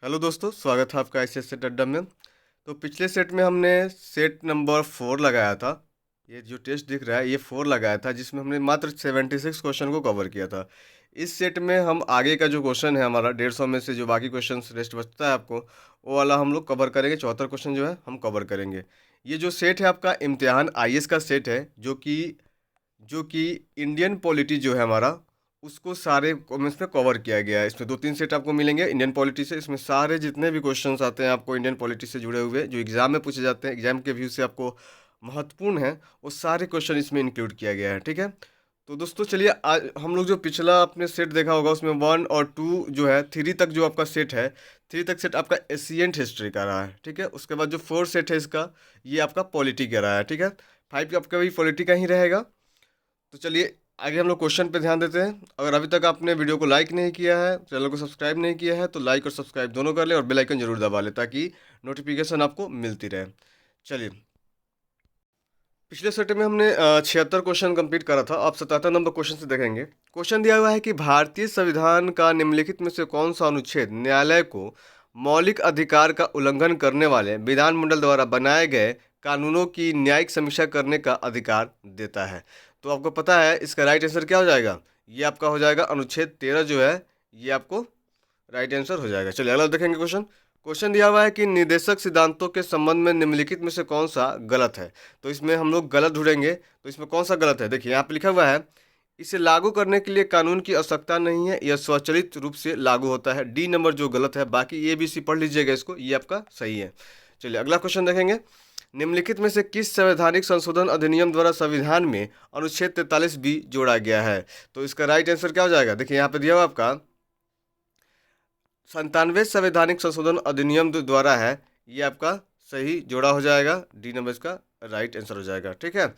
Hello दोस्तों, स्वागत है आपका ICSE सेट अड्डा में। तो पिछले सेट में हमने सेट नंबर 4 लगाया था। ये जो टेस्ट दिख रहा है ये 4 लगाया था, जिसमें हमने मात्र 76 क्वेश्चन को कवर किया था। इस सेट में हम आगे का जो क्वेश्चन है हमारा 150 में से जो बाकी क्वेश्चन रेस्ट बचता है आपको, वो वाला हम लोग कवर करेंगे। 74 क्वेश्चन जो है हम कवर करेंगे। ये जो सेट है आपका इम्तिहान IAS का सेट है, जो कि इंडियन पॉलिटी जो है हमारा, उसको सारे कॉमेंट्स में कवर किया गया है। इसमें 2-3 सेट आपको मिलेंगे इंडियन पॉलिटी से। इसमें सारे जितने भी क्वेश्चंस आते हैं आपको इंडियन पॉलिटी से जुड़े हुए, जो एग्जाम में पूछे जाते हैं, एग्जाम के व्यू से आपको महत्वपूर्ण है, वो सारे क्वेश्चन इसमें इंक्लूड किया गया है। ठीक है। तो दोस्तों चलिए, आज हम लोग जो पिछला आपने सेट देखा होगा उसमें 1 और 2 जो है, 3 तक जो आपका सेट है, 3 तक सेट आपका एशियंट हिस्ट्री का रहा है। ठीक है। उसके बाद जो 4 सेट है इसका, ये आपका पॉलिटी का रहा है। ठीक है। 5 आपका भी पॉलिटी का ही रहेगा। तो चलिए आगे हम लोग क्वेश्चन पे ध्यान देते हैं। अगर अभी तक आपने वीडियो को लाइक नहीं किया है, चैनल को सब्सक्राइब नहीं किया है, तो लाइक और सब्सक्राइब दोनों कर ले और बेल आइकन जरूर दबा ले, ताकि नोटिफिकेशन आपको मिलती रहे। चलिए, पिछले सेट में हमने 76 क्वेश्चन कंप्लीट करा था। आप 77 नंबर क्वेश्चन से देखेंगे। क्वेश्चन दिया हुआ है कि भारतीय संविधान का निम्नलिखित में से कौन सा अनुच्छेद न्यायालय को मौलिक अधिकार का उल्लंघन करने वाले विधानमंडल द्वारा बनाए गए कानूनों की न्यायिक समीक्षा करने का अधिकार देता है। तो आपको पता है इसका राइट आंसर क्या हो जाएगा। ये आपका हो जाएगा अनुच्छेद 13 जो है, ये आपको राइट आंसर हो जाएगा। चलिए अगला देखेंगे क्वेश्चन। क्वेश्चन दिया हुआ है कि निर्देशक सिद्धांतों के संबंध में निम्नलिखित में से कौन सा गलत है। तो इसमें हम लोग गलत ढूंढेंगे। तो इसमें कौन सा गलत है, देखिए यहाँ पे लिखा हुआ है, इसे लागू करने के लिए कानून की आवश्यकता नहीं है, यह स्वचालित रूप से लागू होता है। डी नंबर जो गलत है। बाकी ABC पढ़ लीजिएगा इसको, ये आपका सही है। चलिए अगला क्वेश्चन देखेंगे। निम्नलिखित में से किस संवैधानिक संशोधन अधिनियम द्वारा संविधान में अनुच्छेद 43B जोड़ा गया है। तो इसका राइट आंसर क्या हो जाएगा, देखिए यहाँ पे दिया हुआ आपका 97 संवैधानिक संशोधन अधिनियम द्वारा है, ये आपका सही जोड़ा हो जाएगा। डी नंबर इसका राइट आंसर हो जाएगा। ठीक है।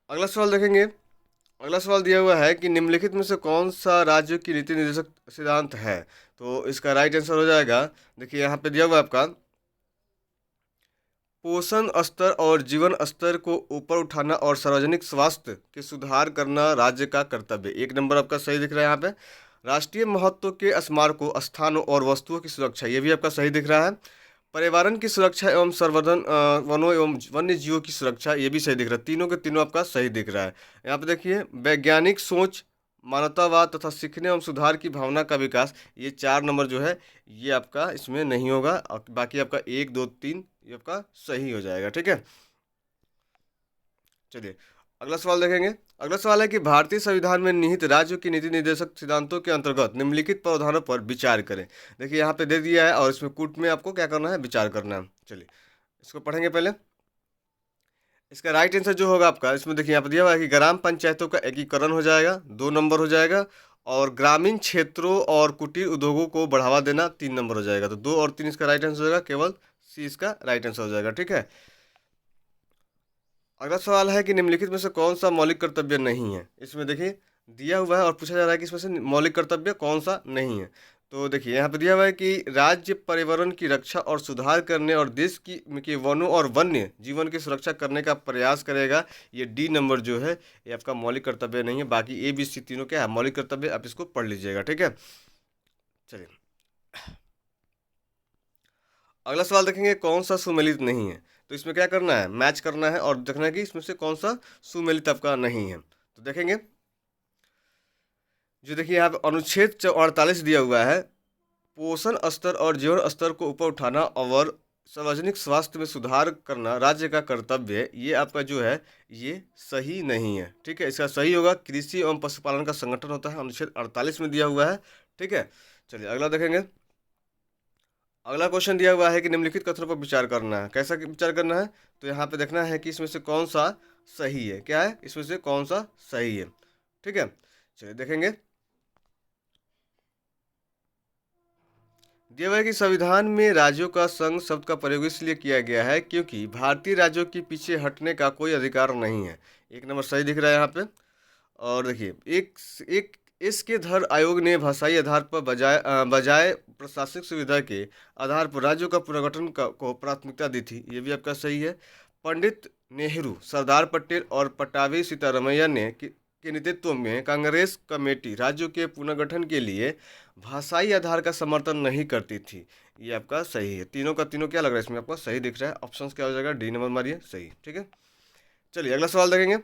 अगला सवाल देखेंगे। अगला सवाल दिया हुआ है कि निम्नलिखित में से कौन सा राज्य की नीति निर्देशक सिद्धांत है। तो इसका राइट आंसर हो जाएगा, देखिए यहाँ पे दिया हुआ है आपका, पोषण स्तर और जीवन स्तर को ऊपर उठाना और सार्वजनिक स्वास्थ्य के सुधार करना राज्य का कर्तव्य। एक नंबर आपका सही दिख रहा है यहाँ पे। राष्ट्रीय महत्व के स्मारकों, स्थानों और वस्तुओं की सुरक्षा, ये भी आपका सही दिख रहा है। पर्यावरण की सुरक्षा एवं संवर्धन, वनों एवं वन्य जीवों की सुरक्षा, ये भी सही दिख रहा है। तीनों के तीनों आपका सही दिख रहा है। यहाँ पे देखिए, वैज्ञानिक सोच, मानवतावाद तथा सीखने एवं सुधार की भावना का विकास, ये 4 नंबर जो है, ये आपका इसमें नहीं होगा। और बाकी आपका 1, 2, 3 ये आपका सही हो जाएगा। ठीक है। चलिए अगला सवाल देखेंगे। अगला सवाल है कि भारतीय संविधान में निहित राज्यों की नीति निर्देशक सिद्धांतों के अंतर्गत निम्नलिखित प्रावधानों पर विचार करें। देखिए यहाँ पे दे दिया है और इसमें कूट में आपको क्या करना है, विचार करना है। चलिए इसको पढ़ेंगे पहले। इसका राइट आंसर जो होगा आपका, इसमें देखिए यहाँ पे दिया हुआ है कि ग्राम पंचायतों का एकीकरण हो जाएगा, 2 नंबर हो जाएगा। और ग्रामीण क्षेत्रों और कुटीर उद्योगों को बढ़ावा देना, 3 नंबर हो जाएगा। तो 2 और 3 इसका राइट आंसर हो जाएगा, केवल C इसका राइट आंसर हो जाएगा। ठीक है। अगला सवाल है कि निम्नलिखित में से कौन सा मौलिक कर्तव्य नहीं है। इसमें देखिए दिया हुआ है और पूछा जा रहा है कि इसमें से मौलिक कर्तव्य कौन सा नहीं है। तो देखिए यहाँ पे दिया हुआ है कि राज्य पर्यावरण की रक्षा और सुधार करने और देश की वनों और वन्य जीवन की सुरक्षा करने का प्रयास करेगा। ये डी नंबर जो है, ये आपका मौलिक कर्तव्य नहीं है। बाकी ABC तीनों क्या है, मौलिक कर्तव्य। आप इसको पढ़ लीजिएगा। ठीक है। चलिए अगला सवाल देखेंगे, कौन सा सुमेलित नहीं है। तो इसमें क्या करना है, मैच करना है और देखना है कि इसमें से कौन सा सुमेलित आपका नहीं है। तो देखेंगे, जो देखिए यहाँ पे अनुच्छेद 48 दिया हुआ है, पोषण स्तर और जीवन स्तर को ऊपर उठाना और सार्वजनिक स्वास्थ्य में सुधार करना राज्य का कर्तव्य है, ये आपका जो है ये सही नहीं है। ठीक है। इसका सही होगा, कृषि एवं पशुपालन का संगठन होता है, अनुच्छेद 48 में दिया हुआ है। ठीक है। चलिए अगला देखेंगे। अगला क्वेश्चन दिया हुआ है कि निम्नलिखित कथनों पर विचार करना है। कैसा विचार करना है, तो यहाँ पे देखना है कि इसमें से कौन सा सही है। क्या है, इसमें से कौन सा सही है। ठीक है। चलिए देखेंगे। दिया हुआ है कि संविधान में राज्यों का संघ शब्द का प्रयोग इसलिए किया गया है क्योंकि भारतीय राज्यों के पीछे हटने का कोई अधिकार नहीं है। एक नंबर सही दिख रहा है यहाँ पे। और देखिए, एक एक इसके धर आयोग ने भाषाई आधार पर बजाय प्रशासनिक सुविधा के आधार पर राज्यों का पुनर्गठन को प्राथमिकता दी थी, ये भी आपका सही है। पंडित नेहरू, सरदार पटेल और पटाभी सीतारमैया ने के नेतृत्व में कांग्रेस कमेटी राज्यों के पुनर्गठन के लिए भाषाई आधार का समर्थन नहीं करती थी। ये आपका सही है। तीनों का तीनों क्या लग रहा है इसमें आपको सही दिख रहा है। ऑप्शन क्या हो जाएगा, डी नंबर मारिए, सही। ठीक है, चलिए अगला सवाल देखेंगे।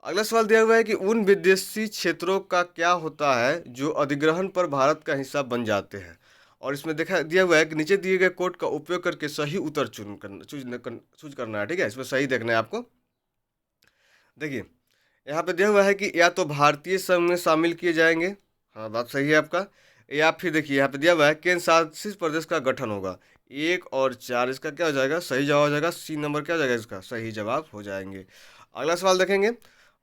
अगला सवाल दिया हुआ है कि उन विदेशी क्षेत्रों का क्या होता है जो अधिग्रहण पर भारत का हिस्सा बन जाते हैं। और इसमें देखा दिया हुआ है कि नीचे दिए गए कोड का उपयोग करके सही उत्तर चूज करना है। ठीक है, इसमें सही देखना है आपको। देखिए यहाँ पे दिया हुआ है कि या तो भारतीय संघ में शामिल किए जाएंगे, हाँ बात सही है आपका, या फिर देखिए यहाँ पे दिया हुआ है केंद्र शासित प्रदेश का गठन होगा। 1 और 4 इसका क्या हो जाएगा, सही जवाब हो जाएगा। सी नंबर क्या हो जाएगा, इसका सही जवाब हो जाएंगे। अगला सवाल देखेंगे।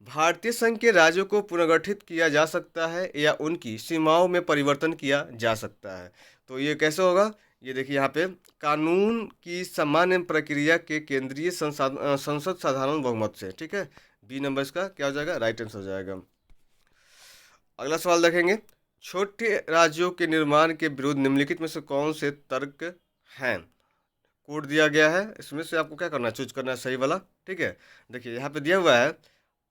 भारतीय संघ के राज्यों को पुनर्गठित किया जा सकता है या उनकी सीमाओं में परिवर्तन किया जा सकता है। तो ये कैसे होगा, ये देखिए यहाँ पे कानून की सामान्य प्रक्रिया के केंद्रीय संसद साधारण बहुमत से। ठीक है, बी नंबर इसका क्या हो जाएगा, राइट आंसर हो जाएगा। अगला सवाल देखेंगे। छोटे राज्यों के निर्माण के विरुद्ध निम्नलिखित में से कौन से तर्क हैं। कोड दिया गया है, इसमें से आपको क्या करना है, चूज करना है सही वाला। ठीक है, देखिए यहाँ पे दिया हुआ है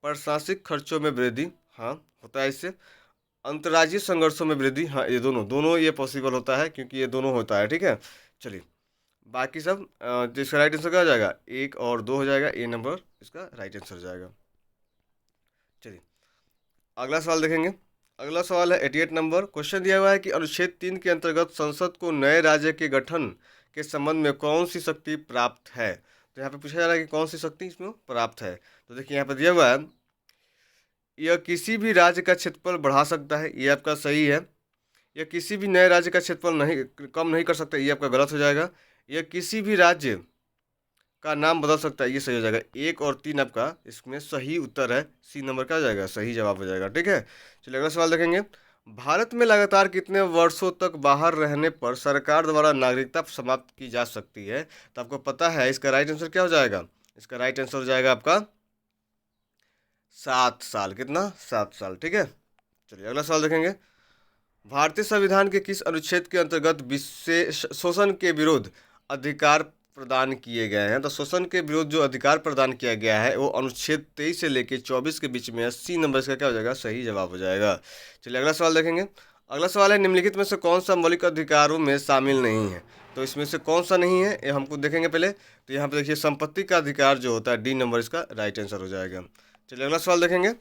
प्रशासनिक खर्चों में वृद्धि, हाँ होता है इससे। अंतर्राज्यीय संघर्षों में वृद्धि, हाँ ये दोनों दोनों ये पॉसिबल होता है क्योंकि ये दोनों होता है। ठीक है, चलिए बाकी सब जिसका राइट आंसर क्या हो जाएगा, 1 और 2 हो जाएगा। ए नंबर इसका राइट आंसर हो जाएगा। चलिए अगला सवाल देखेंगे। अगला सवाल है 88 नंबर। क्वेश्चन दिया हुआ है कि अनुच्छेद 3 के अंतर्गत संसद को नए राज्य के गठन के संबंध में कौन सी शक्ति प्राप्त है। तो यहाँ पे पूछा जा रहा है कि कौन सी शक्ति इसमें प्राप्त है। तो देखिए यहाँ पे दिया हुआ है यह किसी भी राज्य का क्षेत्रफल बढ़ा सकता है, ये आपका सही है। यह किसी भी नए राज्य का क्षेत्रफल नहीं कम नहीं कर सकता, ये आपका गलत हो जाएगा। यह किसी भी राज्य का नाम बदल सकता है, ये सही हो जाएगा। 1 और 3 आपका इसमें सही उत्तर है। सी नंबर का जाएगा, सही जवाब हो जाएगा। ठीक है, चलिए अगला सवाल देखेंगे। भारत में लगातार कितने वर्षों तक बाहर रहने पर सरकार द्वारा नागरिकता समाप्त की जा सकती है। तो आपको पता है इसका राइट आंसर क्या हो जाएगा, इसका राइट आंसर हो जाएगा आपका 7 साल। कितना, 7 साल। ठीक है, चलिए अगला सवाल देखेंगे। भारतीय संविधान के किस अनुच्छेद के अंतर्गत विशेष शोषण के विरुद्ध अधिकार प्रदान किए गए हैं। तो शोषण के विरुद्ध जो अधिकार प्रदान किया गया है वो अनुच्छेद 23 से लेकर 24 के बीच में है। 80 नंबर इसका क्या हो जाएगा, सही जवाब हो जाएगा। चलिए अगला सवाल देखेंगे। अगला सवाल है निम्नलिखित में से कौन सा मौलिक अधिकारों में शामिल नहीं है। तो इसमें से कौन सा नहीं है ये हमको देखेंगे पहले। तो यहाँ पे देखिए संपत्ति का अधिकार जो होता है, डी नंबर इसका राइट आंसर हो जाएगा। चलिए अगला सवाल देखेंगे।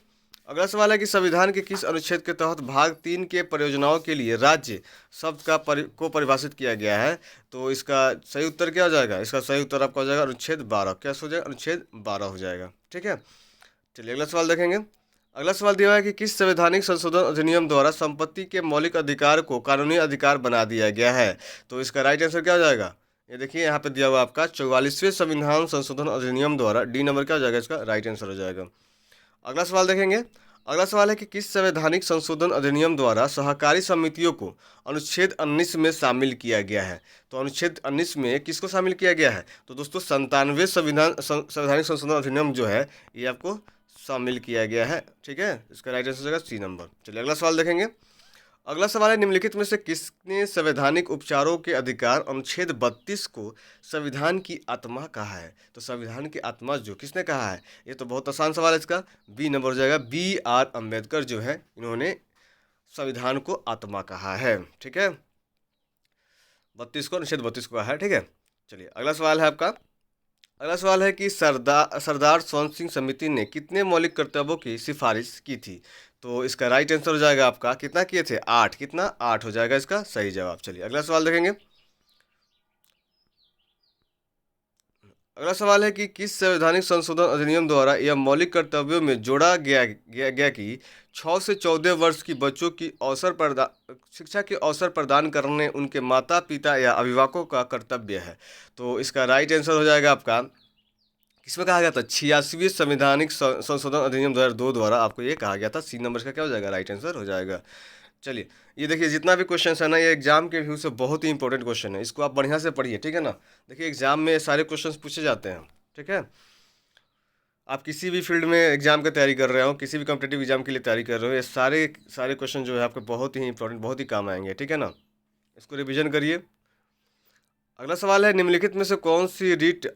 अगला सवाल है कि संविधान के किस अनुच्छेद के तहत भाग 3 के परियोजनाओं के लिए राज्य शब्द को परिभाषित किया गया है। तो इसका सही उत्तर क्या हो जाएगा, इसका सही उत्तर आपका हो जाएगा अनुच्छेद 12। क्या हो जाएगा, अनुच्छेद 12 हो जाएगा। ठीक है, चलिए अगला सवाल देखेंगे। अगला सवाल दिया हुआ है कि किस संवैधानिक संशोधन अधिनियम द्वारा संपत्ति के मौलिक अधिकार को कानूनी अधिकार बना दिया गया है। तो इसका राइट आंसर क्या हो जाएगा, ये देखिए यहाँ पे दिया हुआ आपका 44वें संविधान संशोधन अधिनियम द्वारा। डी नंबर क्या हो जाएगा, इसका राइट आंसर हो जाएगा। अगला सवाल देखेंगे। अगला सवाल है कि किस संवैधानिक संशोधन अधिनियम द्वारा सहकारी समितियों को अनुच्छेद 19 में शामिल किया गया है। तो अनुच्छेद 19 में किसको शामिल किया गया है, तो दोस्तों 97वें संवैधानिक संशोधन अधिनियम जो है ये आपको शामिल किया गया है। ठीक है, इसका राइट आंसर हो जाएगा सी नंबर। चलिए अगला सवाल देखेंगे। अगला सवाल है निम्नलिखित में से किसने संवैधानिक उपचारों के अधिकार अनुच्छेद 32 को संविधान की आत्मा कहा है। तो संविधान की आत्मा जो किसने कहा है, ये तो बहुत आसान सवाल है, इसका बी नंबर हो जाएगा। B.R. अम्बेडकर जो है इन्होंने संविधान को आत्मा कहा है। ठीक है, 32 को, अनुच्छेद 32 को कहा है। ठीक है, चलिए अगला सवाल है आपका। अगला सवाल है कि सरदार स्वर्ण सिंह समिति ने कितने मौलिक कर्तव्यों की सिफारिश की थी। तो इसका राइट आंसर हो जाएगा आपका कितना किए थे, 8। कितना, 8 हो जाएगा इसका सही जवाब। चलिए अगला सवाल देखेंगे। अगला सवाल है कि किस संवैधानिक संशोधन अधिनियम द्वारा यह मौलिक कर्तव्यों में जोड़ा गया कि 6 से 14 वर्ष की बच्चों की शिक्षा के अवसर प्रदान करने उनके माता पिता या अभिभावकों का कर्तव्य है। तो इसका राइट आंसर हो जाएगा आपका, किसमें कहा गया था, 86वें संवैधानिक संशोधन अधिनियम 2002 द्वारा आपको ये कहा गया था। सी नंबर का क्या हो जाएगा, राइट आंसर हो जाएगा। चलिए ये देखिए जितना भी क्वेश्चन है ना, ये एग्जाम के व्यू से बहुत ही इंपॉर्टेंट क्वेश्चन है, इसको आप बढ़िया से पढ़िए। ठीक है ना, देखिए एग्जाम में सारे क्वेश्चन पूछे जाते हैं। ठीक है, आप किसी भी फील्ड में एग्जाम की तैयारी कर रहे हो, किसी भी कॉम्पिटेटिव एग्जाम के लिए तैयारी कर रहे हो, ये सारे सारे क्वेश्चन जो है आपके बहुत ही इंपॉर्टेंट, बहुत ही काम आएंगे। ठीक है ना, इसको रिविजन करिए। अगला सवाल है निम्नलिखित में से कौन सी रीट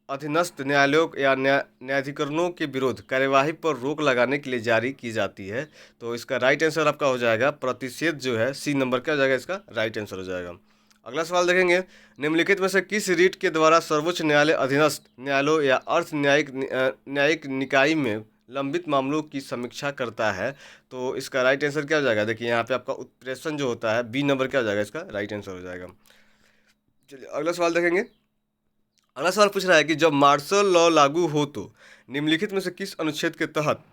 अधीनस्थ न्यायालयों या न्यायाधिकरणों के विरुद्ध कार्यवाही पर रोक लगाने के लिए जारी की जाती है। तो इसका राइट आंसर आपका हो जाएगा प्रतिषेध जो है, सी नंबर क्या हो जाएगा, इसका राइट आंसर हो जाएगा। अगला सवाल देखेंगे, निम्नलिखित में से किस रीट के द्वारा सर्वोच्च न्यायालय अधीनस्थ न्यायालयों या अर्ध न्यायिक निकाय में लंबित मामलों की समीक्षा करता है? तो इसका राइट आंसर क्या हो जाएगा, देखिए यहाँ पे आपका उत्प्रेषण जो होता है, बी नंबर क्या हो जाएगा, इसका राइट आंसर हो जाएगा। चलिए अगला सवाल देखेंगे। अगला सवाल पूछ रहा है कि जब मार्शल लॉ लागू हो तो निम्नलिखित में से किस अनुच्छेद के तहत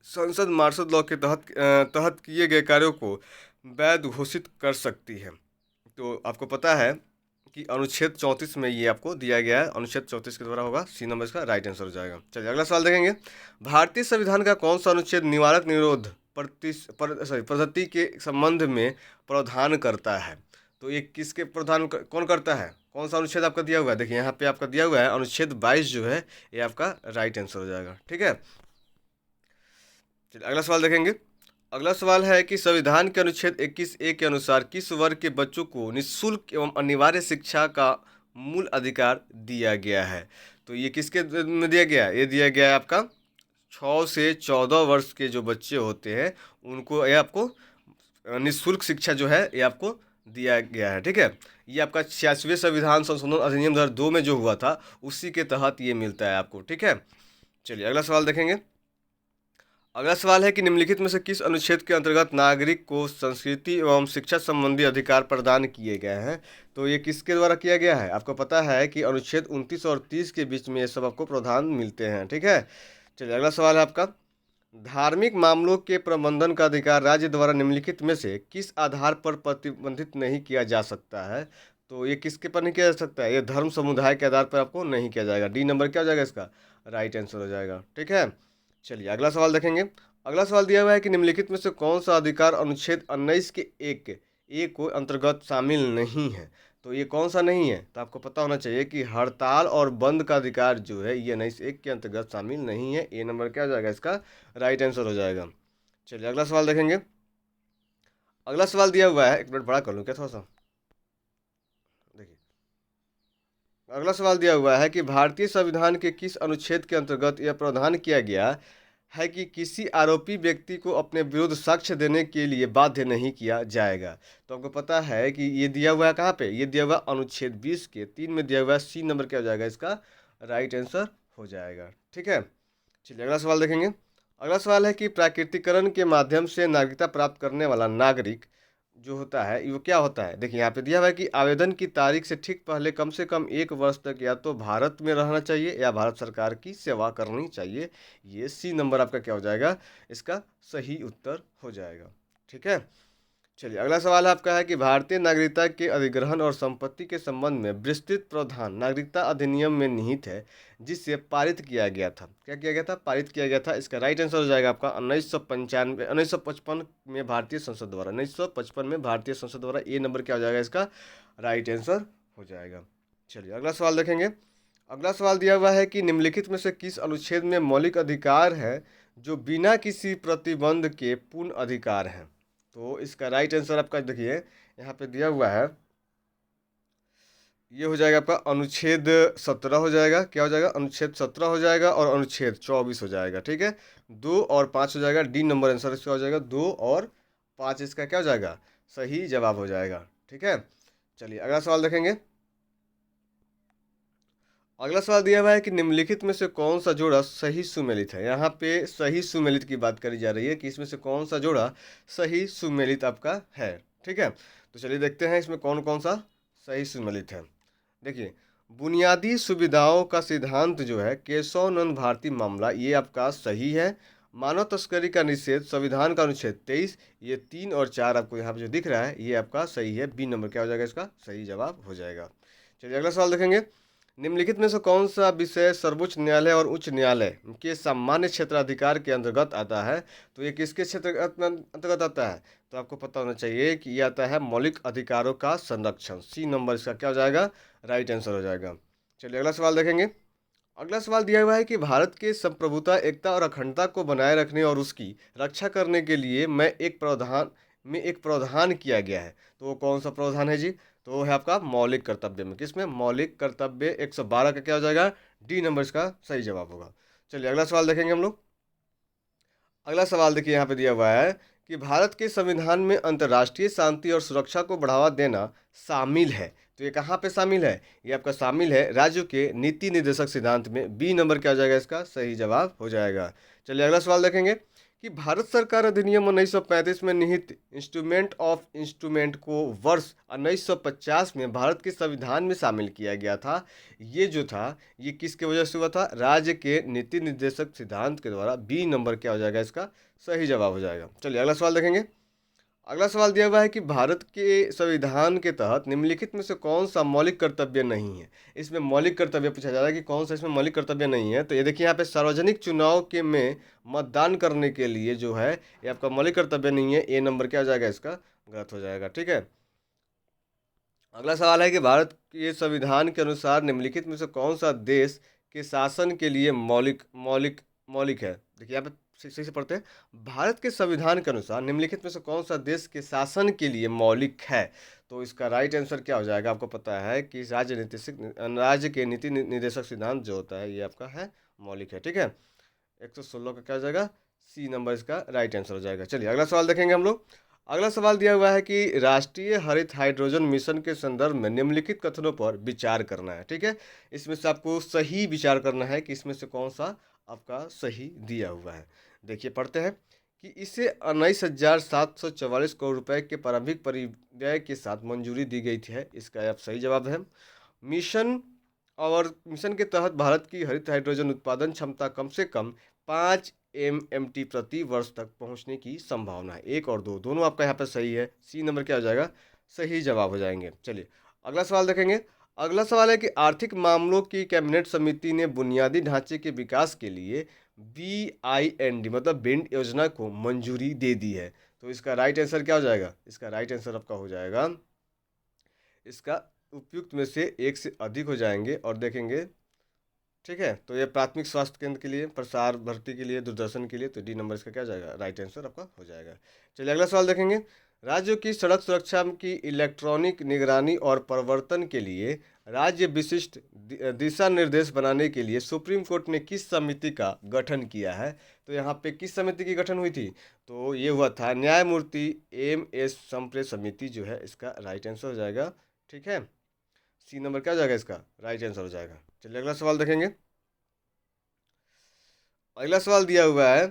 संसद मार्शल लॉ के तहत किए गए कार्यों को वैध घोषित कर सकती है? तो आपको पता है कि अनुच्छेद 34 में ये आपको दिया गया है, अनुच्छेद 34 के द्वारा होगा, सी नंबर इसका राइट आंसर हो जाएगा। चलिए अगला सवाल देखेंगे, भारतीय संविधान का कौन सा अनुच्छेद निवारक निरोध पद्धति के संबंध में प्रावधान करता है? तो ये किसके कौन करता है, कौन सा अनुच्छेद आपका दिया हुआ है, देखिए यहाँ पे आपका दिया हुआ है अनुच्छेद 22 जो है, ये आपका राइट आंसर हो जाएगा। ठीक है, चलिए अगला सवाल देखेंगे। अगला सवाल है कि संविधान के अनुच्छेद 21A के अनुसार किस वर्ग के बच्चों को निःशुल्क एवं अनिवार्य शिक्षा का मूल अधिकार दिया गया है? तो ये किसके में दिया गया है, ये दिया गया है आपका 6 से 14 वर्ष के जो बच्चे होते हैं उनको ये आपको निःशुल्क शिक्षा जो है ये आपको दिया गया है। ठीक है, ये आपका 86वें संविधान संशोधन अधिनियम 2002 में जो हुआ था उसी के तहत ये मिलता है आपको। ठीक है, चलिए अगला सवाल देखेंगे। अगला सवाल है कि निम्नलिखित में से किस अनुच्छेद के अंतर्गत नागरिक को संस्कृति एवं शिक्षा संबंधी अधिकार प्रदान किए गए हैं? तो ये किसके द्वारा किया गया है, आपको पता है कि अनुच्छेद 29 और 30 के बीच में ये सब आपको प्रावधान मिलते हैं। ठीक है, चलिए अगला सवाल है आपका, धार्मिक मामलों के प्रबंधन का अधिकार राज्य द्वारा निम्नलिखित में से किस आधार पर प्रतिबंधित नहीं किया जा सकता है? तो ये किसके पर नहीं किया जा सकता है, ये धर्म समुदाय के आधार पर आपको नहीं किया जाएगा, डी नंबर क्या हो जाएगा, इसका राइट आंसर हो जाएगा। ठीक है, चलिए अगला सवाल देखेंगे। अगला सवाल दिया हुआ है कि निम्नलिखित में से कौन सा अधिकार अनुच्छेद 19 के एक को अंतर्गत शामिल नहीं है? तो ये कौन सा नहीं है, तो आपको पता होना चाहिए कि हड़ताल और बंद का अधिकार जो है ये 19(1) के अंतर्गत शामिल नहीं है, ए नंबर क्या हो जाएगा, इसका राइट आंसर हो जाएगा। चलिए अगला सवाल देखेंगे। अगला सवाल दिया हुआ है, एक मिनट बड़ा कर लूँ क्या थोड़ा सा, देखिए अगला सवाल दिया हुआ है कि भारतीय संविधान के किस अनुच्छेद के अंतर्गत यह प्रावधान किया गया है कि किसी आरोपी व्यक्ति को अपने विरुद्ध साक्ष्य देने के लिए बाध्य नहीं किया जाएगा? तो आपको पता है कि ये दिया हुआ है कहाँ पे, ये दिया हुआ अनुच्छेद 20 के 3 में दिया हुआ है, सी नंबर क्या हो जाएगा, इसका राइट आंसर हो जाएगा। ठीक है, चलिए अगला सवाल देखेंगे। अगला सवाल है कि प्राकृतिकरण के माध्यम से नागरिकता प्राप्त करने वाला नागरिक जो होता है वो क्या होता है? देखिए यहाँ पे दिया हुआ है कि आवेदन की तारीख से ठीक पहले कम से कम 1 वर्ष तक या तो भारत में रहना चाहिए या भारत सरकार की सेवा करनी चाहिए, ये सी नंबर आपका क्या हो जाएगा, इसका सही उत्तर हो जाएगा। ठीक है, चलिए अगला सवाल आपका है कि भारतीय नागरिकता के अधिग्रहण और संपत्ति के संबंध में विस्तृत प्रावधान नागरिकता अधिनियम में निहित है जिसे पारित किया गया था, क्या किया गया था, पारित किया गया था, इसका राइट आंसर हो जाएगा आपका 1955 में भारतीय संसद द्वारा, 1955 में भारतीय संसद द्वारा, ए नंबर क्या हो जाएगा, इसका राइट आंसर हो जाएगा। चलिए अगला सवाल देखेंगे। अगला सवाल दिया हुआ है कि निम्नलिखित में से किस अनुच्छेद में मौलिक अधिकार है जो बिना किसी प्रतिबंध के पूर्ण अधिकार है? तो इसका राइट आंसर आपका देखिए यहाँ पे दिया हुआ है, ये हो जाएगा आपका अनुच्छेद 17 हो जाएगा, क्या हो जाएगा, अनुच्छेद 17 हो जाएगा और अनुच्छेद 24 हो जाएगा। ठीक है, 2 और 5 हो जाएगा, डी नंबर आंसर इसका हो जाएगा, 2 और 5 इसका क्या हो जाएगा, सही जवाब हो जाएगा। ठीक है, चलिए अगला सवाल देखेंगे। अगला सवाल दिया हुआ है कि निम्नलिखित में से कौन सा जोड़ा सही सुमेलित है? यहाँ पे सही सुमेलित की बात करी जा रही है कि इसमें से कौन सा जोड़ा सही सुमेलित आपका है। ठीक है, तो चलिए देखते हैं इसमें कौन कौन सा सही सुमेलित है। देखिए, बुनियादी सुविधाओं का सिद्धांत जो है केशव नंद भारती मामला, ये आपका सही है। मानव तस्करी का निषेध संविधान का अनुच्छेद 23, ये 3 और 4 आपको यहाँ पे जो दिख रहा है ये आपका सही है, बी नंबर क्या हो जाएगा, इसका सही जवाब हो जाएगा। चलिए अगला सवाल देखेंगे। निम्नलिखित में से कौन सा विषय सर्वोच्च न्यायालय और उच्च न्यायालय के सामान्य क्षेत्राधिकार के अंतर्गत आता है? तो ये किसके क्षेत्र अंतर्गत आता है? तो आपको पता होना चाहिए कि ये आता है मौलिक अधिकारों का संरक्षण, सी नंबर इसका क्या हो जाएगा, राइट आंसर हो जाएगा। चलिए अगला सवाल देखेंगे। अगला सवाल दिया हुआ है कि भारत के संप्रभुता, एकता और अखंडता को बनाए रखने और उसकी रक्षा करने के लिए एक प्रावधान किया गया है, तो वो कौन सा प्रावधान है जी? तो वो है आपका मौलिक कर्तव्य में। किसमें? मौलिक कर्तव्य 112 का क्या हो जाएगा? डी नंबर इसका सही जवाब होगा। चलिए अगला सवाल देखेंगे हम लोग। अगला सवाल देखिए यहाँ पे दिया हुआ है कि भारत के संविधान में अंतर्राष्ट्रीय शांति और सुरक्षा को बढ़ावा देना शामिल है। तो ये कहाँ पे शामिल है? ये आपका शामिल है राज्यों के नीति निर्देशक सिद्धांत में। बी नंबर क्या हो जाएगा? इसका सही जवाब हो जाएगा। चलिए अगला सवाल देखेंगे कि भारत सरकार अधिनियम 1935 में निहित इंस्ट्रूमेंट ऑफ इंस्ट्रूमेंट को वर्ष 1950 में भारत के संविधान में शामिल किया गया था। ये जो था ये किसके वजह से हुआ था? राज्य के नीति निर्देशक सिद्धांत के द्वारा। बी नंबर क्या हो जाएगा? इसका सही जवाब हो जाएगा। चलिए अगला सवाल देखेंगे। अगला सवाल दिया हुआ है कि भारत के संविधान के तहत निम्नलिखित में से कौन सा मौलिक कर्तव्य नहीं है? इसमें मौलिक कर्तव्य पूछा जा रहा है कि कौन सा इसमें मौलिक कर्तव्य नहीं है। तो ये देखिए यहाँ पे सार्वजनिक चुनाव के में मतदान करने के लिए जो है ये आपका मौलिक कर्तव्य नहीं है। ए नंबर क्या हो जाएगा? इसका गलत हो जाएगा। ठीक है। अगला सवाल है कि भारत के संविधान के अनुसार निम्नलिखित में से कौन सा देश के शासन के लिए मौलिक मौलिक मौलिक है? देखिए यहाँ पे सही से पढ़ते हैं। भारत के संविधान के अनुसार निम्नलिखित में से कौन सा देश के शासन के लिए मौलिक है? तो इसका राइट आंसर क्या हो जाएगा? आपको पता है कि राज्य के नीति निर्देशक सिद्धांत जो होता है ये आपका है मौलिक है। ठीक है। 116 का क्या हो जाएगा? सी नंबर इसका राइट आंसर हो जाएगा। चलिए अगला सवाल देखेंगे हम लोग। अगला सवाल दिया हुआ है कि राष्ट्रीय हरित हाइड्रोजन मिशन के संदर्भ में निम्नलिखित कथनों पर विचार करना है। ठीक है। इसमें से आपको सही विचार करना है कि इसमें से कौन सा आपका सही दिया हुआ है। देखिए पढ़ते हैं कि इसे 19,744 करोड़ रुपए के प्रारंभिक परिव्यय के साथ मंजूरी दी गई थी है। इसका आप सही जवाब है। मिशन और मिशन के तहत भारत की हरित हाइड्रोजन उत्पादन क्षमता कम से कम 5 MMT प्रति वर्ष तक पहुंचने की संभावना है। एक और दो दोनों आपका यहाँ पर सही है। सी नंबर क्या हो जाएगा? सही जवाब हो जाएंगे। चलिए अगला सवाल देखेंगे। अगला सवाल है कि आर्थिक मामलों की कैबिनेट समिति ने बुनियादी ढांचे के विकास के लिए BIND मतलब बिंड योजना को मंजूरी दे दी है। तो इसका राइट आंसर क्या हो जाएगा? इसका राइट आंसर आपका हो जाएगा, इसका उपयुक्त में से एक से अधिक हो जाएंगे और देखेंगे। ठीक है। तो ये प्राथमिक स्वास्थ्य केंद्र के लिए, प्रसार भर्ती के लिए, दूरदर्शन के लिए। तो डी नंबर इसका क्या हो जाएगा? राइट आंसर आपका हो जाएगा। चलिए अगला सवाल देखेंगे। राज्यों की सड़क सुरक्षा की इलेक्ट्रॉनिक निगरानी और प्रवर्तन के लिए राज्य विशिष्ट दिशा निर्देश बनाने के लिए सुप्रीम कोर्ट ने किस समिति का गठन किया है? तो यहाँ पे किस समिति की गठन हुई थी? तो ये हुआ था न्यायमूर्ति MS संप्रे समिति जो है इसका राइट आंसर हो जाएगा। ठीक है। सी नंबर क्या हो जाएगा? इसका राइट आंसर हो जाएगा। चलिए अगला सवाल देखेंगे। अगला सवाल दिया हुआ है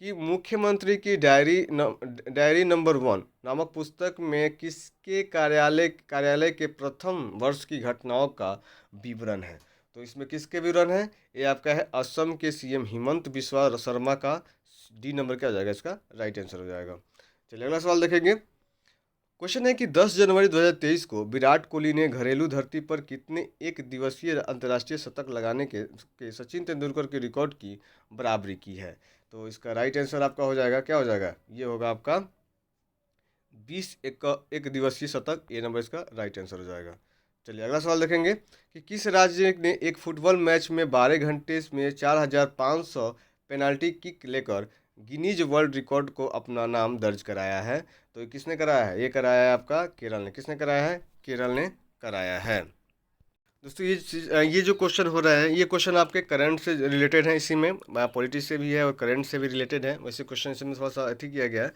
कि मुख्यमंत्री की डायरी नंबर 1 नामक पुस्तक में किसके कार्यालय के प्रथम वर्ष की घटनाओं का विवरण है? तो इसमें किसके विवरण है? ये आपका है असम के CM हिमंत बिस्वा शर्मा का। डी नंबर क्या हो जाएगा? इसका राइट आंसर हो जाएगा। चलिए अगला सवाल देखेंगे। क्वेश्चन है कि 10 जनवरी 2023 को विराट कोहली ने घरेलू धरती पर कितने एक दिवसीय अंतर्राष्ट्रीय शतक लगाने के सचिन तेंदुलकर के रिकॉर्ड की बराबरी की है? तो इसका राइट आंसर आपका हो जाएगा, क्या हो जाएगा? ये होगा आपका 20 एक दिवसीय शतक। ये नंबर इसका राइट आंसर हो जाएगा। चलिए अगला सवाल देखेंगे कि किस राज्य ने एक फुटबॉल मैच में 12 घंटे में 4,500 पेनाल्टी किक लेकर गिनीज वर्ल्ड रिकॉर्ड को अपना नाम दर्ज कराया है? तो ये किसने कराया है? ये कराया है आपका केरल ने। किसने कराया है? केरल ने कराया है। दोस्तों ये जो क्वेश्चन हो रहा है ये क्वेश्चन आपके करंट से रिलेटेड है। इसी में पॉलिटिक्स से भी है और करंट से भी रिलेटेड है। वैसे क्वेश्चन इसमें थोड़ा सा अति किया गया है।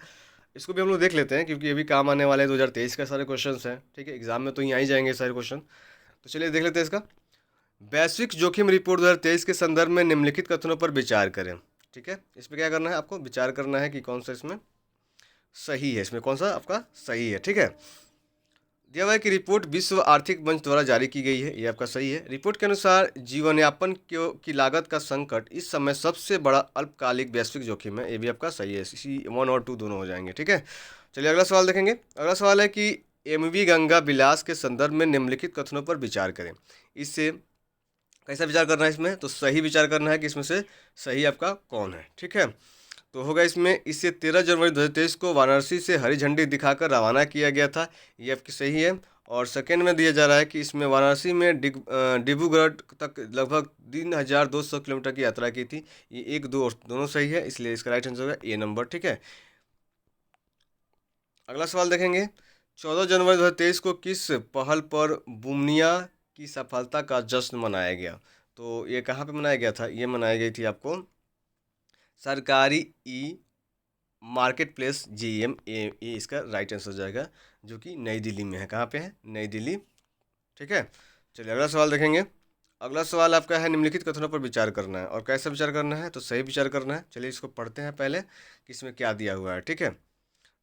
इसको भी हम लोग देख लेते हैं क्योंकि ये भी काम आने वाले 2023 का सारे क्वेश्चंस हैं। ठीक है। एग्जाम में तो यहाँ ही जाएंगे सारे क्वेश्चन। तो चलिए देख लेते हैं इसका। वैश्विक जोखिम रिपोर्ट 2023 के संदर्भ में निम्नलिखित कथनों पर विचार करें। ठीक है। इसमें क्या करना है? आपको विचार करना है कि कौन सा इसमें सही है, इसमें कौन सा आपका सही है। ठीक है। दिया हुआ है कि रिपोर्ट विश्व आर्थिक मंच द्वारा जारी की गई है। ये आपका सही है। रिपोर्ट के अनुसार जीवनयापन की लागत का संकट इस समय सबसे बड़ा अल्पकालिक वैश्विक जोखिम है। ये भी आपका सही है। C1 और 2 दोनों हो जाएंगे। ठीक है। चलिए अगला सवाल देखेंगे। अगला सवाल है कि MV गंगा विलास के संदर्भ में निम्नलिखित कथनों पर विचार करें। इससे कैसा विचार करना है? इसमें तो सही विचार करना है कि इसमें से सही आपका कौन है। ठीक है। तो होगा इसमें इसे 13 जनवरी 2023 को वाराणसी से हरी झंडी दिखाकर रवाना किया गया था। ये आपकी सही है। और सेकेंड में दिया जा रहा है कि इसमें वाराणसी में डिब्रूगढ़ तक लगभग 3,200 किलोमीटर की यात्रा की थी। ये 1, 2 और दोनों सही है, इसलिए इसका राइट आंसर होगा ए नंबर। ठीक है। अगला सवाल देखेंगे। 14 जनवरी 2023 को किस पहल पर बुमनिया की सफलता का जश्न मनाया गया? तो ये कहाँ पे मनाया गया था? ये मनाई गई थी आपको सरकारी ई मार्केट प्लेस GEM, ये इसका राइट आंसर हो जाएगा, जो कि नई दिल्ली में है। कहाँ पे है? नई दिल्ली। ठीक है, चलिए अगला सवाल देखेंगे। अगला सवाल आपका है, निम्नलिखित कथनों पर विचार करना है। और कैसे विचार करना है? तो सही विचार करना है। चलिए इसको पढ़ते हैं पहले कि इसमें क्या दिया हुआ है। ठीक है,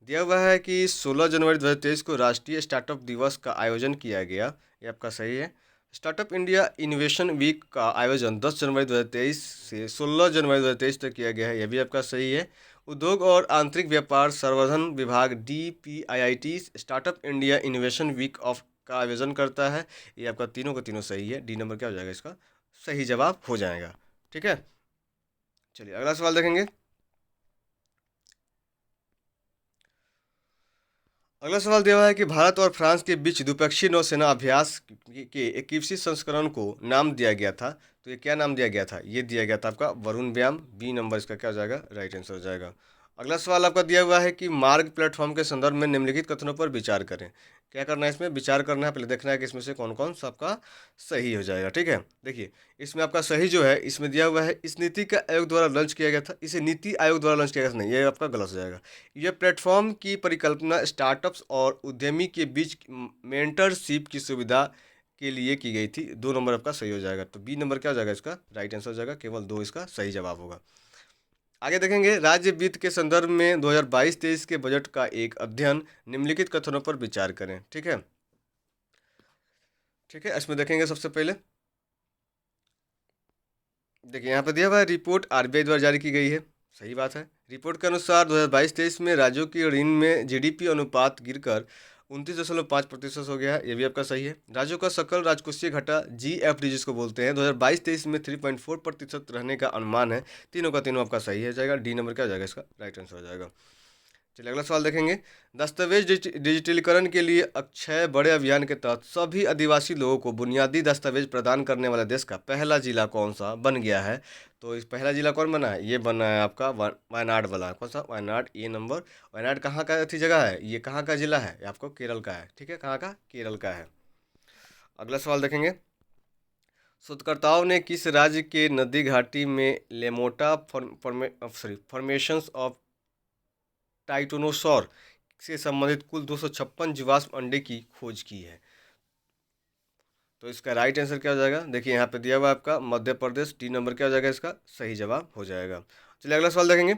दिया हुआ है कि 16 जनवरी 2023 को राष्ट्रीय स्टार्टअप दिवस का आयोजन किया गया। ये आपका सही है। स्टार्टअप इंडिया इनोवेशन वीक का आयोजन 10 जनवरी 2023 से 16 जनवरी 2023 तक किया गया है। यह भी आपका सही है। उद्योग और आंतरिक व्यापार संवर्धन विभाग DPIIT startup India innovation week of का आयोजन करता है। ये आपका तीनों का तीनों सही है। डी नंबर क्या हो जाएगा इसका? सही जवाब हो जाएगा। ठीक है, चलिए अगला सवाल देखेंगे। अगला सवाल दिया हुआ है कि भारत और फ्रांस के बीच द्विपक्षीय नौसेना अभ्यास के 21वीं संस्करण को नाम दिया गया था। तो ये क्या नाम दिया गया था? ये दिया गया था आपका वरुण व्याम। बी नंबर इसका क्या हो जाएगा? राइट आंसर हो जाएगा। अगला सवाल आपका दिया हुआ है कि मार्ग प्लेटफॉर्म के संदर्भ में निम्नलिखित कथनों पर विचार करें। क्या करना है? इसमें विचार करना है। पहले देखना है कि इसमें से कौन कौन सा आपका सही हो जाएगा। ठीक है, देखिए इसमें आपका सही जो है, इसमें दिया हुआ है इस नीति का आयोग द्वारा लॉन्च किया गया था। इसे नीति आयोग द्वारा लॉन्च किया गया था, नहीं, ये आपका गलत हो जाएगा। यह प्लेटफॉर्म की परिकल्पना स्टार्टअप्स और उद्यमी के बीच मेंटरशिप की सुविधा के लिए की गई थी। 2 नंबर आपका सही हो जाएगा। तो बी नंबर क्या हो जाएगा इसका? राइट आंसर हो जाएगा। केवल 2 इसका सही जवाब होगा। आगे देखेंगे, राज्य वित्त के संदर्भ में 2022-23 के बजट का एक अध्ययन। निम्नलिखित कथनों पर विचार करें। ठीक है, ठीक है, इसमें देखेंगे सबसे पहले देखिए यहाँ पर दिया हुआ है रिपोर्ट RBI द्वारा जारी की गई है। सही बात है। रिपोर्ट के अनुसार 2022-23 में राज्यों की ऋण में GDP अनुपात गिरकर 29.5% हो गया है। ये भी आपका सही है। राज्यों का सकल राजकोषीय घाटा GFD जिसको बोलते हैं 2022-23 में 3.4% रहने का अनुमान है। तीनों का तीनों आपका सही हो जाएगा। डी नंबर क्या हो जाएगा इसका? राइट आंसर हो जाएगा। चलिए अगला सवाल देखेंगे। दस्तावेज डिजिटलीकरण के लिए अक्षय बड़े अभियान के तहत सभी आदिवासी लोगों को बुनियादी दस्तावेज प्रदान करने वाला देश का पहला जिला कौन सा बन गया है? तो इस पहला जिला कौन बना है? ये बना है आपका वायनाड वाला। कौन सा? वायनाड। ए नंबर। वायनाड कहाँ का थी जगह है? ये कहाँ का जिला है? ये आपको केरल का है। ठीक है, कहाँ का? केरल का है। अगला सवाल देखेंगे। शोधकर्ताओं ने किस राज्य के नदी घाटी में लेमोटा फॉर्मेशंस ऑफ टाइटोनोसॉर से संबंधित कुल 256 जीवाश्म अंडे की खोज की है? तो इसका राइट आंसर क्या हो जाएगा? देखिए यहाँ पे दिया हुआ है आपका मध्य प्रदेश। डी नंबर क्या हो जाएगा इसका? सही जवाब हो जाएगा। चलिए अगला सवाल देखेंगे।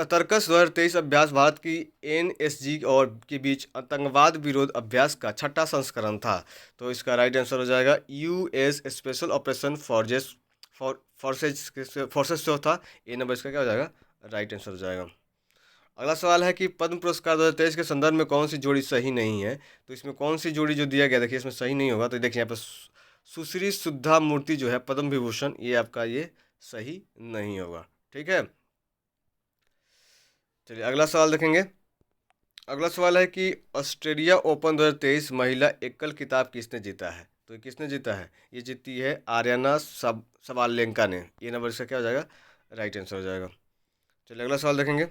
तर्कस 2023 अभ्यास भारत की NSG और के बीच आतंकवाद विरोध अभ्यास का छठा संस्करण था। तो इसका राइट आंसर हो जाएगा US स्पेशल ऑपरेशन फोर्सेस जो था। ए नंबर इसका क्या हो जाएगा? राइट आंसर हो जाएगा। अगला सवाल है कि पद्म पुरस्कार 2023 के संदर्भ में कौन सी जोड़ी सही नहीं है? तो इसमें कौन सी जोड़ी जो दिया गया, देखिए इसमें सही नहीं होगा। तो देखिए यहाँ पर सुश्री सुधा मूर्ति जो है पद्म विभूषण, ये आपका ये सही नहीं होगा। ठीक है, चलिए अगला सवाल देखेंगे। अगला सवाल है कि ऑस्ट्रेलिया ओपन 2023 महिला एकल खिताब किसने जीता है? तो ये किसने जीता है? ये जीती है आर्याना सबालेंका ने। ये नंबर इसका क्या हो जाएगा? राइट आंसर हो जाएगा। चलिए अगला सवाल देखेंगे।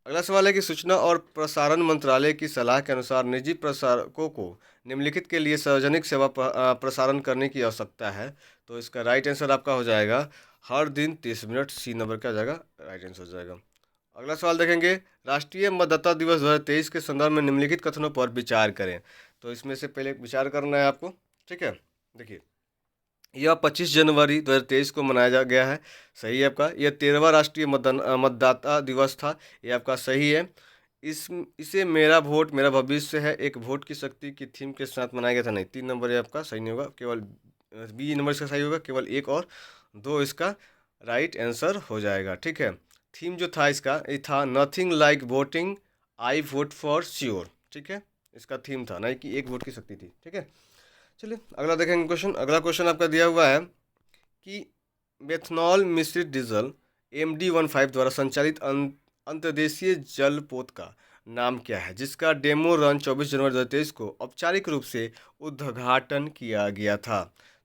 अगला सवाल है कि सूचना और प्रसारण मंत्रालय की सलाह के अनुसार निजी प्रसारकों को निम्नलिखित के लिए सार्वजनिक सेवा प्रसारण करने की आवश्यकता है। तो इसका राइट आंसर आपका हो जाएगा हर दिन 30 मिनट। सी नंबर क्या हो जाएगा? राइट आंसर हो जाएगा। अगला सवाल देखेंगे। राष्ट्रीय मतदाता दिवस 2023 के संदर्भ में निम्नलिखित कथनों पर विचार करें। तो इसमें से पहले विचार करना है आपको। ठीक है, देखिए यह 25 जनवरी 2023 को मनाया गया है। सही है आपका। यह 13वां राष्ट्रीय मतदाता दिवस था। ये आपका सही है। इसे मेरा वोट मेरा भविष्य है एक वोट की शक्ति की थीम के साथ मनाया गया था। नहीं, 3 नंबर ये आपका सही नहीं होगा। केवल बी नंबर इसका सही होगा। केवल 1 और 2 इसका राइट आंसर हो जाएगा। ठीक है, थीम जो था इसका ये था nothing like voting, I vote for sure. ठीक है, इसका थीम था, नहीं कि एक वोट की शक्ति थी। ठीक है, चलिए अगला देखेंगे क्वेश्चन। अगला क्वेश्चन आपका दिया हुआ है कि मेथनॉल मिश्रित डीजल MD-15 द्वारा संचालित अंतर्देशीय जलपोत का नाम क्या है, जिसका डेमो रन 24 जनवरी 2023 को औपचारिक रूप से उद्घाटन किया गया था?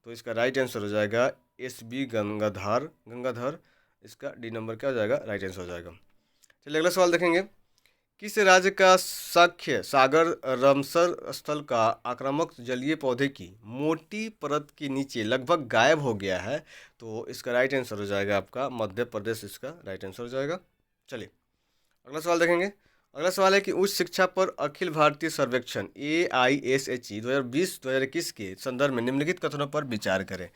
तो इसका राइट आंसर हो जाएगा SB गंगाधर। इसका डी नंबर क्या हो जाएगा? राइट आंसर हो जाएगा। चलिए अगला सवाल देखेंगे किस राज्य का सख्य सागर रामसर स्थल का आक्रामक जलीय पौधे की मोटी परत के नीचे लगभग गायब हो गया है? तो इसका राइट आंसर हो जाएगा आपका मध्य प्रदेश, इसका राइट आंसर हो जाएगा। चलिए अगला सवाल देखेंगे। अगला सवाल है कि उच्च शिक्षा पर अखिल भारतीय सर्वेक्षण AISHE 2020-2021 के संदर्भ में निम्नलिखित कथनों पर विचार करें।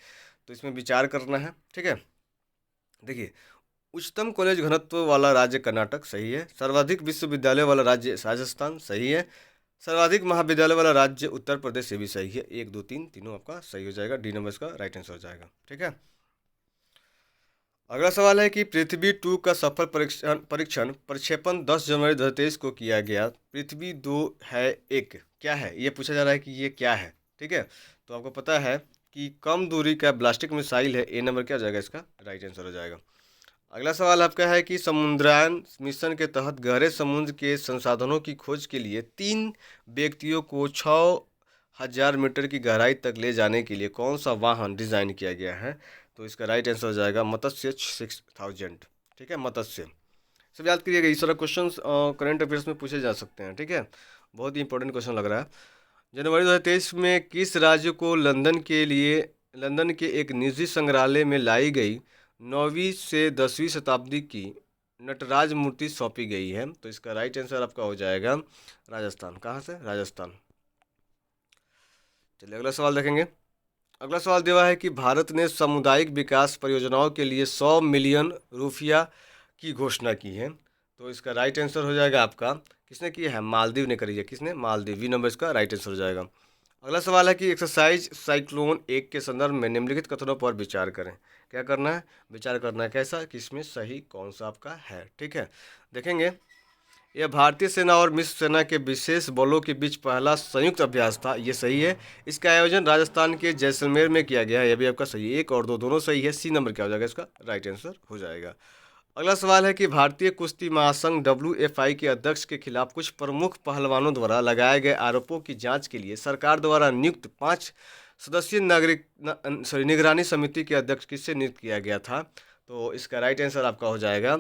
तो इसमें विचार करना है, ठीक है। देखिए, उच्चतम कॉलेज घनत्व वाला राज्य कर्नाटक, सही है। सर्वाधिक विश्वविद्यालय वाला राज्य राजस्थान, सही है। सर्वाधिक महाविद्यालय वाला राज्य उत्तर प्रदेश, ये भी सही है। 1 2 3 तीनों आपका सही हो जाएगा। डी नंबर इसका राइट आंसर हो जाएगा, ठीक है। अगला सवाल है कि पृथ्वी 2 का सफल परीक्षण प्रक्षेपण 10 जनवरी 2023 को किया गया। पृथ्वी 2 है एक, क्या है ये पूछा जा रहा है कि ये क्या है, ठीक है। तो आपको पता है कि कम दूरी का बैलिस्टिक मिसाइल है। ए नंबर क्या हो जाएगा, इसका राइट आंसर हो जाएगा। अगला सवाल आपका है कि समुद्रयान मिशन के तहत गहरे समुद्र के संसाधनों की खोज के लिए 3 व्यक्तियों को 6000 मीटर की गहराई तक ले जाने के लिए कौन सा वाहन डिजाइन किया गया है? तो इसका राइट आंसर हो जाएगा मत्स्य 6000, ठीक है, मत्स्य। सब याद करिएगा, इस तरह क्वेश्चन करंट अफेयर्स में पूछे जा सकते हैं, ठीक है। बहुत ही इंपॉर्टेंट क्वेश्चन लग रहा है। जनवरी 2023 में किस राज्य को लंदन के एक निजी संग्रहालय में लाई गई 9वीं से 10वीं शताब्दी की नटराज मूर्ति सौंपी गई है? तो इसका राइट आंसर आपका हो जाएगा राजस्थान। कहाँ से? राजस्थान। चलिए अगला सवाल देखेंगे। अगला सवाल दिया है कि भारत ने सामुदायिक विकास परियोजनाओं के लिए 100 मिलियन रुपया की घोषणा की है। तो इसका राइट आंसर हो जाएगा आपका, किसने किया है? मालदीव ने करी है। किसने? मालदीव। वी नंबर इसका राइट आंसर हो जाएगा। अगला सवाल है कि एक्सरसाइज साइक्लोन 1 के संदर्भ में निम्नलिखित कथनों पर विचार करें। क्या करना है? विचार करना है कैसा, कि इसमें सही कौन सा आपका है, ठीक है। देखेंगे, यह भारतीय सेना और मिस्र सेना के विशेष बलों के बीच पहला संयुक्त अभ्यास था, ये सही है। इसका आयोजन राजस्थान के जैसलमेर में किया गया है, यह भी आपका सही है। 1 और 2 दोनों सही है। सी नंबर क्या हो जाएगा, इसका राइट आंसर हो जाएगा। अगला सवाल है कि भारतीय कुश्ती महासंघ WFI के अध्यक्ष के खिलाफ कुछ प्रमुख पहलवानों द्वारा लगाए गए आरोपों की जांच के लिए सरकार द्वारा नियुक्त 5 सदस्यीय निगरानी समिति के अध्यक्ष किससे नियुक्त किया गया था? तो इसका राइट आंसर आपका हो जाएगा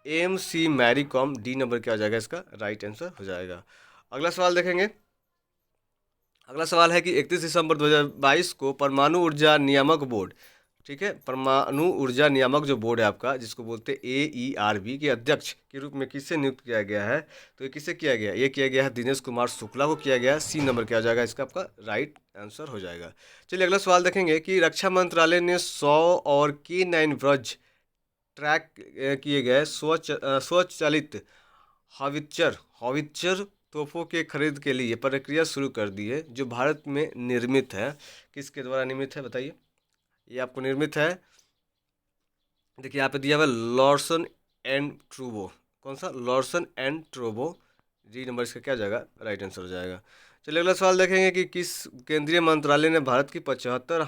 MC Mary Kom. D number क्या हो जाएगा, इसका राइट आंसर हो जाएगा। अगला सवाल देखेंगे। अगला सवाल है कि 31 दिसंबर 2022 को परमाणु ऊर्जा नियामक बोर्ड, ठीक है, परमाणु ऊर्जा नियामक जो बोर्ड है आपका, जिसको बोलते हैं AERB, के अध्यक्ष के रूप में किससे नियुक्त किया गया है? तो ये किससे किया गया? ये किया गया है दिनेश कुमार शुक्ला को किया गया। सी नंबर क्या हो जाएगा, इसका आपका राइट आंसर हो जाएगा। चलिए अगला सवाल देखेंगे कि रक्षा मंत्रालय ने 100 और K9 व्रज ट्रैक किए गए स्वचालित हॉवित्जर तोपों के खरीद के लिए प्रक्रिया शुरू कर दी है, जो भारत में निर्मित है। किसके द्वारा निर्मित है बताइए? ये आपको निर्मित है, देखिए यहाँ पे दिया हुआ लॉर्सन एंड ट्रूबो। कौन सा? लॉर्सन एंड ट्रूबो। जी नंबर इसका क्या हो जाएगा, राइट आंसर हो जाएगा। चलिए अगला सवाल देखेंगे कि किस केंद्रीय मंत्रालय ने भारत की 75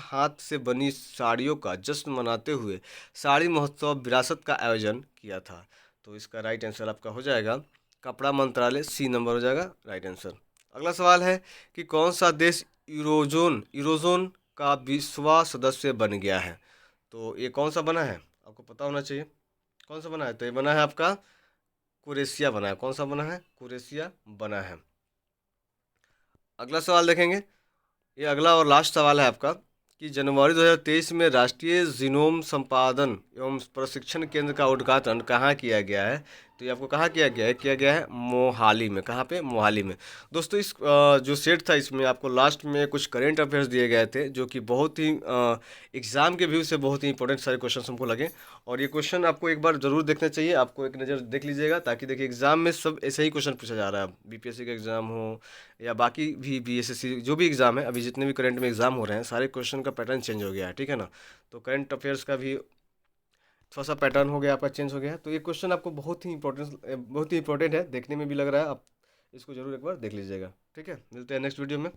हाथ से बनी साड़ियों का जश्न मनाते हुए साड़ी महोत्सव विरासत का आयोजन किया था? तो इसका राइट आंसर आपका हो जाएगा कपड़ा मंत्रालय। सी नंबर हो जाएगा राइट आंसर। अगला सवाल है कि कौन सा देश यूरोजोन का 20वां सदस्य बन गया है? तो ये कौन सा बना है, आपको पता होना चाहिए। कौन सा बना है? तो ये बना है आपका क्रोएशिया बना है। कौन सा बना है? क्रोएशिया बना है। अगला सवाल देखेंगे, ये अगला और लास्ट सवाल है आपका कि जनवरी 2023 में राष्ट्रीय जीनोम संपादन एवं प्रशिक्षण केंद्र का उद्घाटन कहाँ किया गया है? तो ये आपको कहाँ किया गया है? किया गया है मोहाली में। कहाँ पे? मोहाली में। दोस्तों इस जो सेट था, इसमें आपको लास्ट में कुछ करेंट अफेयर्स दिए गए थे, जो कि बहुत ही एग्ज़ाम के व्यू से बहुत ही इंपॉर्टेंट सारे क्वेश्चन हमको लगे। और ये क्वेश्चन आपको एक बार ज़रूर देखना चाहिए, आपको एक नज़र देख लीजिएगा, ताकि देखिए एग्ज़ाम में सब ऐसे ही क्वेश्चन पूछा जा रहा है। BPSC का एग्ज़ाम हो या बाकी भी BSSC जो भी एग्ज़ाम है, अभी जितने भी करंट में एग्ज़ाम हो रहे हैं, सारे क्वेश्चन का पैटर्न चेंज हो गया है, ठीक है ना। तो करंट अफेयर्स का भी थोड़ा सा पैटर्न हो गया आपका, चेंज हो गया है। तो ये क्वेश्चन आपको बहुत ही इंपॉर्टेंट है, देखने में भी लग रहा है। आप इसको जरूर एक बार देख लीजिएगा, ठीक है। मिलते हैं नेक्स्ट वीडियो में।